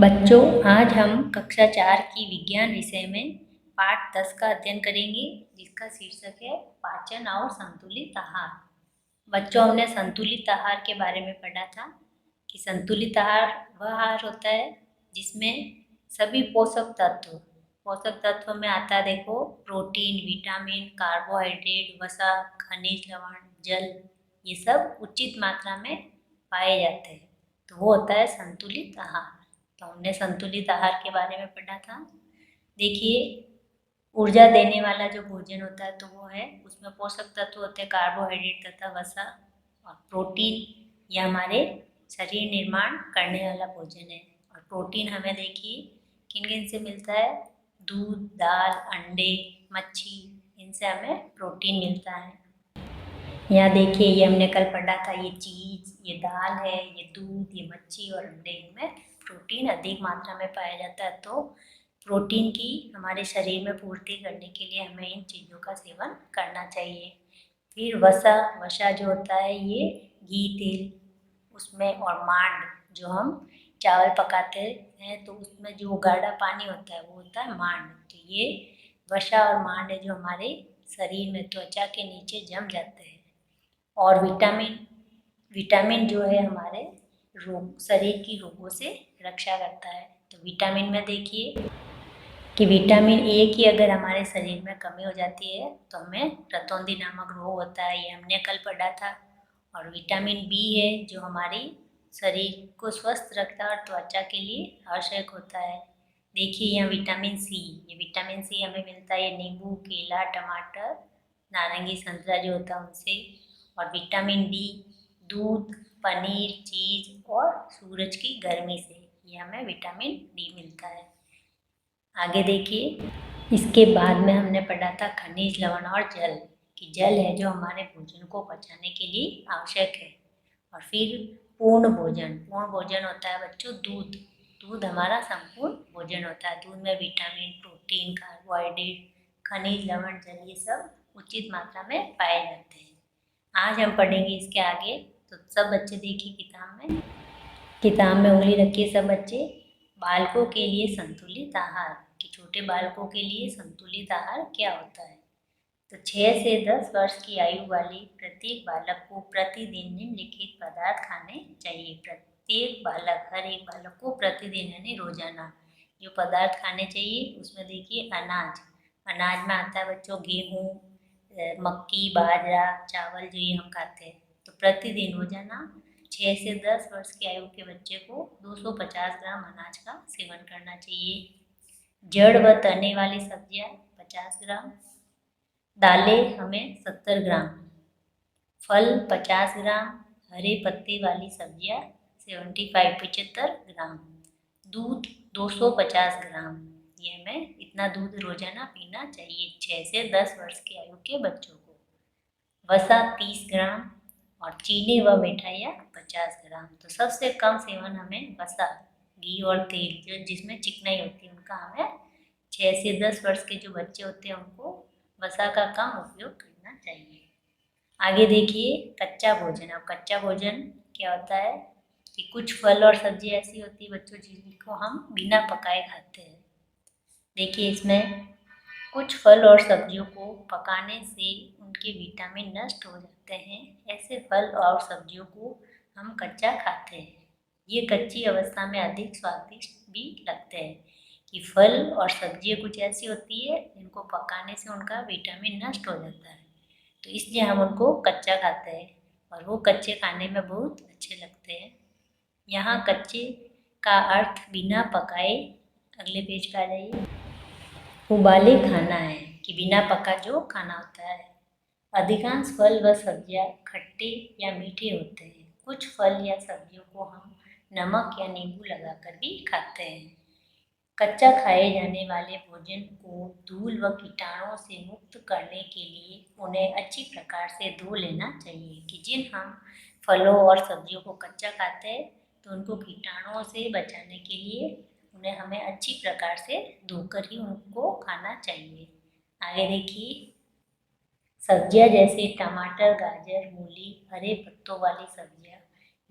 बच्चों, आज हम कक्षा 4 की विज्ञान विषय में पाठ 10 का अध्ययन करेंगे, जिसका शीर्षक है पाचन और संतुलित आहार। बच्चों, हमने संतुलित आहार के बारे में पढ़ा था कि संतुलित आहार वह आहार होता है जिसमें सभी पोषक तत्व में आता है। देखो, प्रोटीन, विटामिन, कार्बोहाइड्रेट, वसा, खनिज लवण, जल, ये सब उचित मात्रा में पाए जाते हैं, तो वो होता है संतुलित आहार। तो हमने संतुलित आहार के बारे में पढ़ा था। देखिए, ऊर्जा देने वाला जो भोजन होता है तो वो है, उसमें पोषक तत्व होते हैं कार्बोहाइड्रेट तथा वसा, और प्रोटीन ये हमारे शरीर निर्माण करने वाला भोजन है। और प्रोटीन हमें देखिए किन किन से मिलता है, दूध, दाल, अंडे, मच्छी, इनसे हमें प्रोटीन मिलता है। यहाँ देखिए, ये हमने कल पढ़ा था, ये चीज़, ये दाल है, ये दूध, ये मच्छी और अंडे, इनमें प्रोटीन अधिक मात्रा में पाया जाता है। तो प्रोटीन की हमारे शरीर में पूर्ति करने के लिए हमें इन चीज़ों का सेवन करना चाहिए। फिर वसा जो होता है, ये घी, तेल उसमें, और मांड जो हम चावल पकाते हैं तो उसमें जो गाढ़ा पानी होता है वो होता है मांड। तो ये वसा और मांड है जो हमारे शरीर में त्वचा के नीचे जम जाते हैं। और विटामिन जो है हमारे शरीर की रोगों से रक्षा करता है। तो विटामिन में देखिए कि विटामिन ए की अगर हमारे शरीर में कमी हो जाती है तो हमें रतौंधी नामक रोग होता है, ये हमने कल पढ़ा था। और विटामिन बी है जो हमारी शरीर को स्वस्थ रखता है और त्वचा के लिए आवश्यक होता है। देखिए, यहाँ विटामिन सी, ये विटामिन सी हमें मिलता है नींबू, केला, टमाटर, नारंगी, संतरा जो होता है उनसे। और विटामिन डी दूध, पनीर, चीज़ और सूरज की गर्मी से, ये हमें विटामिन डी मिलता है। आगे देखिए, इसके बाद में हमने पढ़ा था खनिज लवण और जल, कि जल है जो हमारे भोजन को पचाने के लिए आवश्यक है। और फिर पूर्ण भोजन होता है बच्चों दूध हमारा संपूर्ण भोजन होता है। दूध में विटामिन, प्रोटीन, कार्बोहाइड्रेट, खनिज लवण, जल, ये सब उचित मात्रा में पाए जाते हैं। आज हम पढ़ेंगे इसके आगे। तो सब बच्चे देखिए किताब में उंगली रखिए सब बच्चे। बालकों के लिए संतुलित आहार, कि छोटे बालकों के लिए संतुलित आहार क्या होता है। तो 6 से 10 वर्ष की आयु वाले प्रत्येक बालक को प्रतिदिन निम्नलिखित पदार्थ खाने चाहिए। प्रत्येक बालक, हर एक बालक को प्रतिदिन यानी रोजाना जो पदार्थ खाने चाहिए, उसमें देखिए अनाज में आता है बच्चों गेहूँ, मक्की, बाजरा, चावल, जो ये हम खाते हैं। तो प्रतिदिन रोजाना 6 से 10 वर्ष की आयु के बच्चे को 250 ग्राम अनाज का सेवन करना चाहिए। जड़ व तने वाली सब्जियां 50 ग्राम, दालें हमें 70 ग्राम, फल 50 ग्राम, हरे पत्ते वाली सब्जियां 75 ग्राम, दूध 250 ग्राम, ये हमें इतना दूध रोजाना पीना चाहिए 6 से 10 वर्ष की आयु के बच्चों को। वसा 30 ग्राम और चीनी व मिठाइयाँ 50 ग्राम। तो सबसे कम सेवन हमें वसा, घी और तेल जो जिसमें चिकनाई होती है, उनका हमें 6 से 10 वर्ष के जो बच्चे होते हैं उनको वसा का कम उपयोग करना चाहिए। आगे देखिए कच्चा भोजन। अब कच्चा भोजन क्या होता है कि कुछ फल और सब्जी ऐसी होती है बच्चों जिनको हम बिना पकाए खाते हैं। देखिए, इसमें कुछ फल और सब्जियों को पकाने से उनके विटामिन नष्ट हो जाते हैं। ऐसे फल और सब्जियों को हम कच्चा खाते हैं। ये कच्ची अवस्था में अधिक स्वादिष्ट भी लगते हैं। कि फल और सब्जियाँ कुछ ऐसी होती है जिनको पकाने से उनका विटामिन नष्ट हो जाता है, तो इसलिए हम उनको कच्चा खाते हैं और वो कच्चे खाने में बहुत अच्छे लगते हैं। यहाँ कच्चे का अर्थ बिना पकाए, अगले पेज पे आ जाइए, उबाले खाना है, कि बिना पका जो खाना होता है। अधिकांश फल व सब्जियां खट्टे या मीठे होते हैं। कुछ फल या सब्जियों को हम नमक या नींबू लगाकर भी खाते हैं। कच्चा खाए जाने वाले भोजन को धूल व कीटाणुओं से मुक्त करने के लिए उन्हें अच्छी प्रकार से धो लेना चाहिए। कि जिन हम फलों और सब्जियों को कच्चा खाते हैं तो उनको कीटाणुओं से बचाने के लिए उन्हें हमें अच्छी प्रकार से धोकर ही उनको खाना चाहिए। आगे देखिए, सब्जियां जैसे टमाटर, गाजर, मूली, हरे पत्तों वाली सब्जियां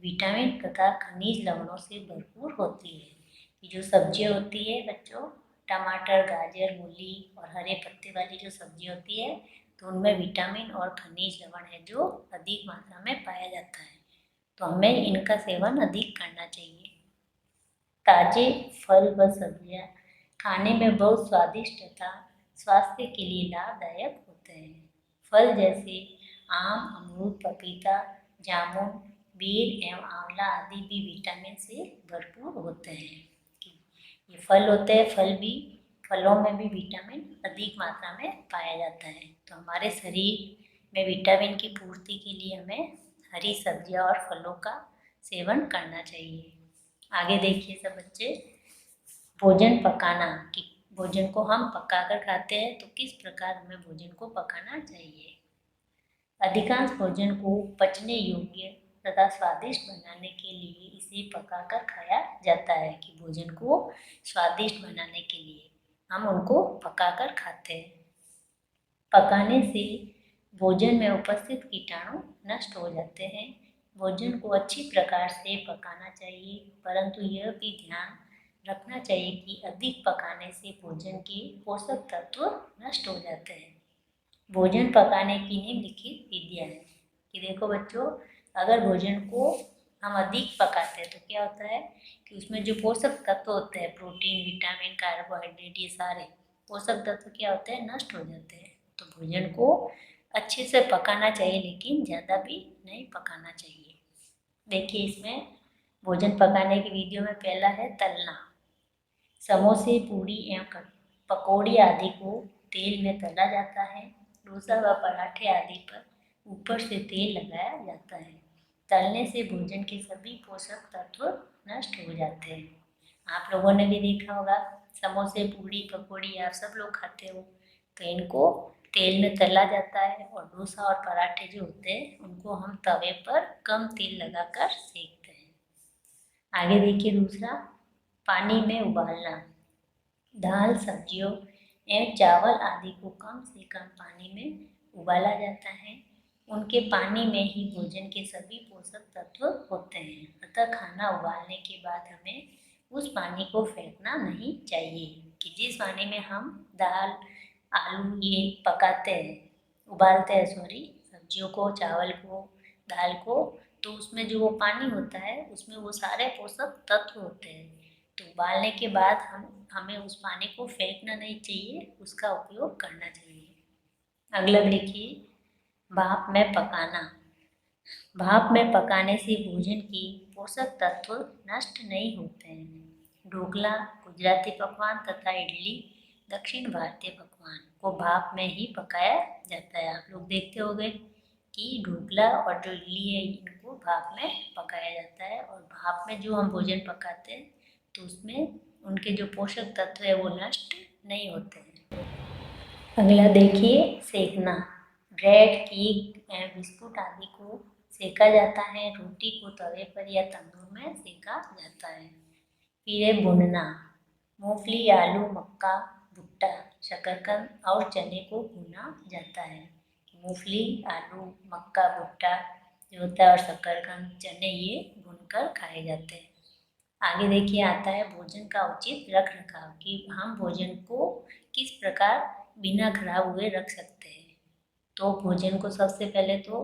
विटामिन तथा खनिज लवणों से भरपूर होती है। कि जो सब्जियाँ होती है बच्चों, टमाटर, गाजर, मूली और हरे पत्ते वाली जो सब्जी होती है, तो उनमें विटामिन और खनिज लवण है जो अधिक मात्रा में पाया जाता है, तो हमें इनका सेवन अधिक करना चाहिए। ताजे फल व सब्जियां खाने में बहुत स्वादिष्ट तथा स्वास्थ्य के लिए लाभदायक होते हैं। फल जैसे आम, अमरूद, पपीता, जामुन, बेर एवं आंवला आदि भी विटामिन से भरपूर होते हैं। ये फल होते हैं, फलों में भी विटामिन अधिक मात्रा में पाया जाता है, तो हमारे शरीर में विटामिन की पूर्ति के लिए हमें हरी सब्जियां और फलों का सेवन करना चाहिए। आगे देखिए सब बच्चे, भोजन पकाना, कि भोजन को हम पकाकर खाते हैं तो किस प्रकार हमें भोजन को पकाना चाहिए। अधिकांश भोजन को पचने योग्य तथा स्वादिष्ट बनाने के लिए इसे पकाकर खाया जाता है, कि भोजन को स्वादिष्ट बनाने के लिए हम उनको पकाकर खाते हैं। पकाने से भोजन में उपस्थित कीटाणु नष्ट हो जाते हैं। भोजन को अच्छी प्रकार से पकाना चाहिए, परंतु यह भी ध्यान रखना चाहिए कि अधिक पकाने से भोजन के पोषक तत्व नष्ट हो जाते हैं। भोजन पकाने की निम्नलिखित विधियाँ हैं, कि देखो बच्चों, अगर भोजन को हम अधिक पकाते हैं तो क्या होता है कि उसमें जो पोषक तत्व होते हैं, प्रोटीन, विटामिन, कार्बोहाइड्रेट, ये सारे पोषक तत्व क्या होते हैं, नष्ट हो जाते हैं। तो भोजन को अच्छे से पकाना चाहिए, लेकिन ज़्यादा भी नहीं पकाना चाहिए। देखिए इसमें भोजन पकाने की विधियों में पहला है तलना। समोसे, पूड़ी एवं पकौड़ी आदि को तेल में तला जाता है। डोसा व पराठे आदि पर ऊपर से तेल लगाया जाता है। तलने से भोजन के सभी पोषक तत्व नष्ट हो जाते हैं। आप लोगों ने भी देखा होगा, समोसे, पूड़ी, पकौड़ी आप सब लोग खाते हो, तो इनको तेल में तला जाता है, और डोसा और पराठे जो होते हैं उनको हम तवे पर कम तेल लगाकर सेकते हैं। आगे देखिए दूसरा, पानी में उबालना। दाल, सब्जियों एवं चावल आदि को कम से कम पानी में उबाला जाता है। उनके पानी में ही भोजन के सभी पोषक तत्व होते हैं, अतः खाना उबालने के बाद हमें उस पानी को फेंकना नहीं चाहिए, कि जिस पानी में हम दाल, आलू ये पकाते हैं, उबालते हैं, सब्जियों को, चावल को, दाल को, तो उसमें जो वो पानी होता है उसमें वो सारे पोषक तत्व होते हैं। तो उबालने के बाद हमें उस पानी को फेंकना नहीं चाहिए, उसका उपयोग करना चाहिए। अगला देखिए, भाप में पकाना। भाप में पकाने से भोजन की पोषक तत्व नष्ट नहीं होते हैं। ढोकला, गुजराती पकवान तथा इडली दक्षिण भारतीय पकवान को भाप में ही पकाया जाता है। आप लोग देखते होंगे कि ढोकला और जो इडली है इनको भाप में पकाया जाता है, और भाप में जो हम भोजन पकाते हैं तो उसमें उनके जो पोषक तत्व है वो नष्ट नहीं होते हैं। अगला देखिए, सेकना। ब्रेड, केक एवं बिस्कुट आदि को सेका जाता है। रोटी को तवे पर या तंदूर में सेका जाता है। फिर है भुनना। मूंगफली, आलू, मक्का, भुट्टा, शकरकंद और चने को भुना जाता है। मूंगफली, आलू, मक्का, भुट्टा जो होता है और शकरकंद, चने, ये भुनकर खाए जाते हैं। आगे देखिए आता है भोजन का उचित रख रखाव, कि हम भोजन को किस प्रकार बिना खराब हुए रख सकते हैं। तो भोजन को सबसे पहले तो,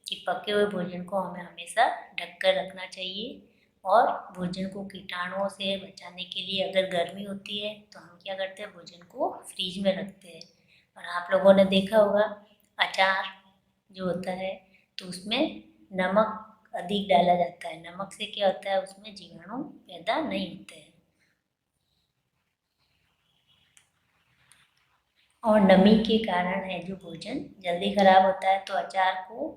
कि पके हुए भोजन को हमें हमेशा ढक कर रखना चाहिए, और भोजन को कीटाणुओं से बचाने के लिए अगर गर्मी होती है तो हम क्या करते हैं, भोजन को फ्रीज में रखते हैं। और आप लोगों ने देखा होगा अचार जो होता है तो उसमें नमक अधिक डाला जाता है। नमक से क्या होता है, उसमें जीवाणु पैदा नहीं होते हैं। और नमी के कारण है जो भोजन जल्दी खराब होता है, तो अचार को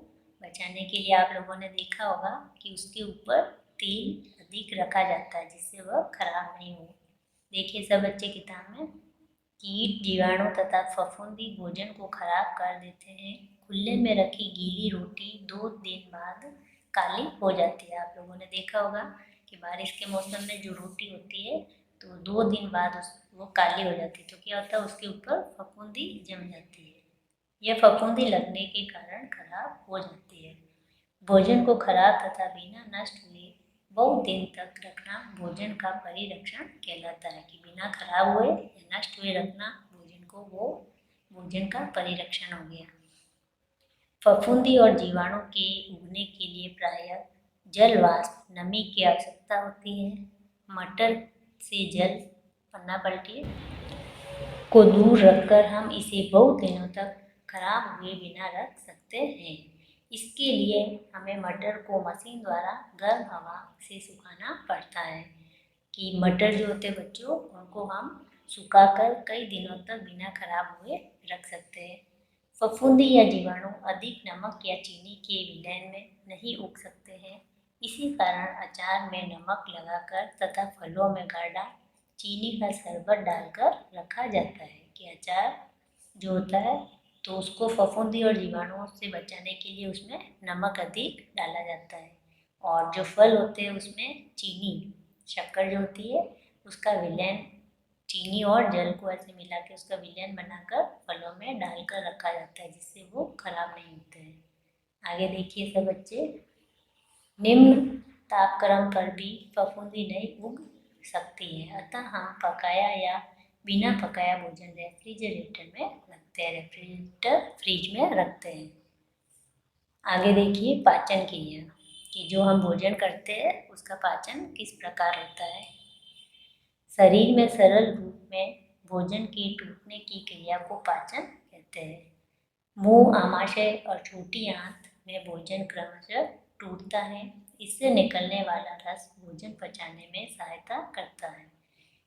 बचाने के लिए आप लोगों ने देखा होगा कि उसके ऊपर तेल अधिक रखा जाता है, जिससे वह खराब नहीं हो। देखिए सब बच्चे किताब में, कीट, जीवाणु तथा फफूंदी भोजन को खराब कर देते हैं। खुले में रखी गीली रोटी 2 दिन बाद काली हो जाती है। आप लोगों ने देखा होगा कि बारिश के मौसम में जो रोटी होती है तो 2 दिन बाद वो काली हो जाती है, तो क्या होता है, उसके ऊपर फफूंदी जम जाती है। यह फफूंदी लगने के कारण खराब हो जाती है। भोजन को खराब तथा बिना नष्ट हुए बहुत दिन तक रखना भोजन का परिरक्षण कहलाता है, कि बिना खराब हुए या नष्ट हुए रखना भोजन को, वो भोजन का परिरक्षण हो गया। फफूंदी और जीवाणु के उगने के लिए प्रायः जल वाष्प नमी की आवश्यकता होती है। मटर से जल, पन्ना पलटिए, को दूर रखकर हम इसे बहुत दिनों तक खराब हुए बिना रख सकते हैं। इसके लिए हमें मटर को मशीन द्वारा गर्म हवा से सुखाना पड़ता है, कि मटर जो होते बच्चों, उनको हम सुखाकर कई दिनों तक बिना खराब हुए रख सकते हैं। फफूंदी या जीवाणु अधिक नमक या चीनी के विलयन में नहीं उग सकते हैं। इसी कारण अचार में नमक लगाकर तथा फलों में गरडा चीनी का शरबत डालकर रखा जाता है, कि अचार जो होता है तो उसको फफूंदी और जीवाणुओं से बचाने के लिए उसमें नमक अधिक डाला जाता है। और जो फल होते हैं उसमें चीनी, शक्कर जो होती है उसका विलयन, चीनी और जल को ऐसे मिला के उसका विलयन बनाकर फलों में डालकर रखा जाता है, जिससे वो खराब नहीं होते हैं। आगे देखिए सब बच्चे, निम्न तापक्रम पर भी फफूंदी नहीं उग सकती है, अतः हम पकाया या बिना पकाया भोजन रेफ्रिजरेटर में रखते हैं, रेफ्रिजरेटर फ्रिज में रखते हैं। आगे देखिए पाचन क्रिया, कि जो हम भोजन करते हैं उसका पाचन किस प्रकार होता है। शरीर में सरल रूप में भोजन के टूटने की क्रिया को पाचन कहते हैं। मुंह, आमाशय और छोटी आंत में भोजन क्रमशः टूटता है। इससे निकलने वाला रस भोजन पचाने में सहायता करता है।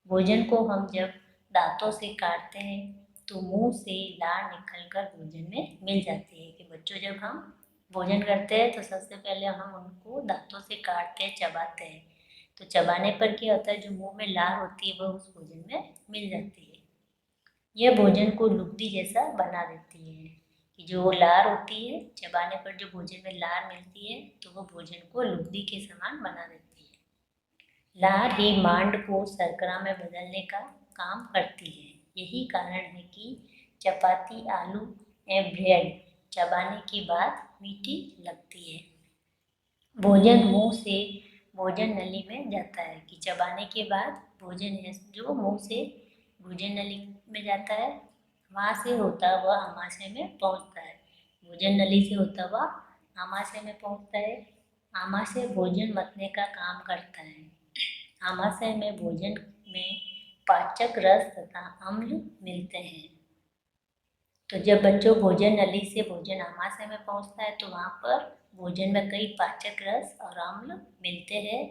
भोजन को हम जब दांतों से काटते हैं तो मुंह से लार निकलकर भोजन में मिल जाती है, कि बच्चों जब हम भोजन करते हैं तो सबसे पहले हम उनको दांतों से काटते हैं, चबाते हैं, तो चबाने पर क्या होता है, जो मुंह में लार होती है वह उस भोजन में मिल जाती है। यह भोजन को लुगदी जैसा बना देती है, कि जो लार होती है, चबाने पर जो भोजन में लार मिलती है तो वो भोजन को लुगदी के समान बना देती है। लार ही मांड को शर्करा में बदलने का काम करती है। यही कारण है कि चपाती, आलू एवं ब्रेड चबाने के बाद मीठी लगती है। भोजन मुंह से भोजन नली में जाता है, कि चबाने के बाद भोजन है जो मुंह से भोजन नली में जाता है, वहाँ से होता हुआ आमाशय में पहुँचता है। भोजन नली से होता हुआ आमाशय में पहुँचता है। आमाशय भोजन मथने का काम करता है। आमाशय में भोजन में पाचक रस तथा अम्ल मिलते हैं। तो जब बच्चों भोजन नली से भोजन आमाशय में पहुँचता है तो वहाँ पर भोजन में कई पाचक रस और अम्ल मिलते हैं,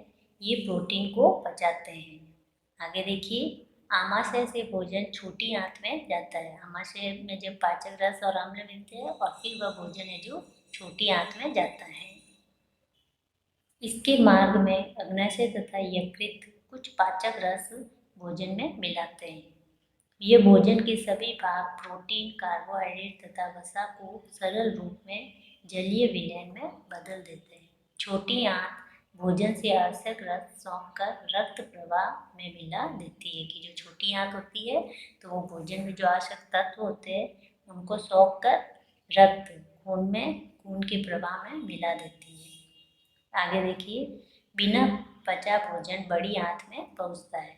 ये प्रोटीन को पचाते हैं। आगे देखिए, आमाशय से भोजन छोटी आंत में जाता है। आमाशय में जब पाचक रस और अम्ल मिलते हैं और फिर वह भोजन है जो छोटी आंत में जाता है। इसके मार्ग में अग्नाशय तथा यकृत कुछ पाचक रस भोजन में मिलाते हैं। ये भोजन के सभी भाग प्रोटीन, कार्बोहाइड्रेट तथा वसा को सरल रूप में जलीय विलयन में बदल देते हैं। छोटी आंत भोजन से आवश्यक रस सौंप कर रक्त प्रवाह में मिला देती है, कि जो छोटी आंत होती है तो वो भोजन में जो आवश्यक तत्व होते हैं उनको सौंप कर रक्त खून के प्रवाह में मिला देती है। आगे देखिए, बिना पचा भोजन बड़ी आंत में पहुँचता है,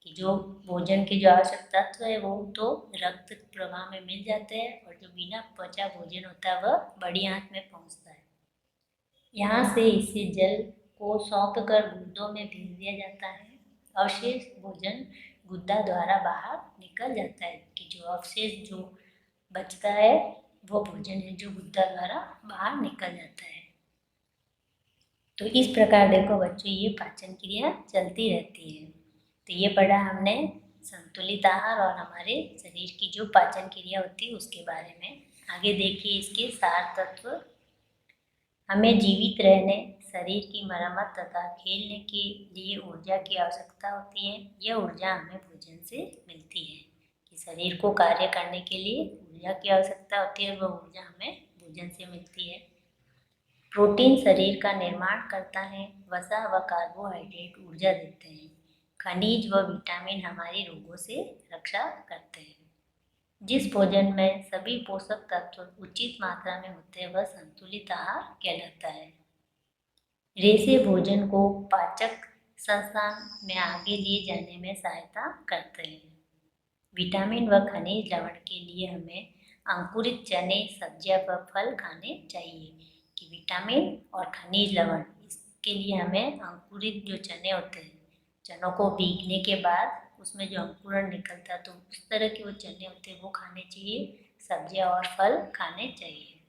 कि जो भोजन के जो आवश्यक तत्व है वो तो रक्त प्रवाह में मिल जाते हैं, और जो बिना पचा भोजन होता है वह बड़ी आंत में पहुँचता है। यहाँ से इसे जल को सौंप कर गुर्दों में भेज दिया जाता है। अवशेष भोजन गुद्दा द्वारा बाहर निकल जाता है, कि जो अवशेष जो बचता है वो भोजन है जो गुद्दा द्वारा बाहर निकल जाता है। तो इस प्रकार देखो बच्चों, ये पाचन क्रिया चलती रहती है। तो ये पढ़ा हमने संतुलित आहार और हमारे शरीर की जो पाचन क्रिया होती है उसके बारे में। आगे देखिए इसके सार तत्व। हमें जीवित रहने, शरीर की मरम्मत तथा खेलने के लिए ऊर्जा की आवश्यकता होती है। यह ऊर्जा हमें भोजन से मिलती है, कि शरीर को कार्य करने के लिए ऊर्जा की आवश्यकता होती है, वह ऊर्जा हमें भोजन से मिलती है। प्रोटीन शरीर का निर्माण करता है। वसा व कार्बोहाइड्रेट ऊर्जा देते हैं। खनिज व विटामिन हमारी रोगों से रक्षा करते हैं। जिस भोजन में सभी पोषक तत्व उचित मात्रा में होते हैं वह संतुलित आहार कहलाता है। रे से भोजन को पाचक संस्थान में आगे लिए जाने में सहायता करते हैं। विटामिन व खनिज लवण के लिए हमें अंकुरित चने, सब्जियां व फल खाने चाहिए। कि विटामिन और खनिज लवण इसके लिए हमें अंकुरित जो चने होते हैं, चनों को भीगने के बाद उसमें जो अंकुरण निकलता है तो उस तरह के वो चने होते हैं वो खाने चाहिए। सब्जियां और फल खाने चाहिए।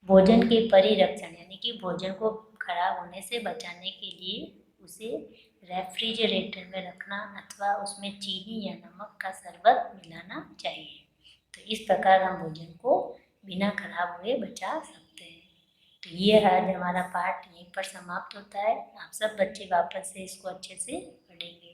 भोजन के परिरक्षण यानी कि भोजन को खराब होने से बचाने के लिए उसे रेफ्रिजरेटर में रखना अथवा उसमें चीनी या नमक का शरबत मिलाना चाहिए। तो इस प्रकार हम भोजन को बिना खराब हुए बचा सकते हैं। तो ये आज हमारा पाठ यहीं पर समाप्त होता है। आप सब बच्चे वापस से इसको अच्छे से पढ़ेंगे।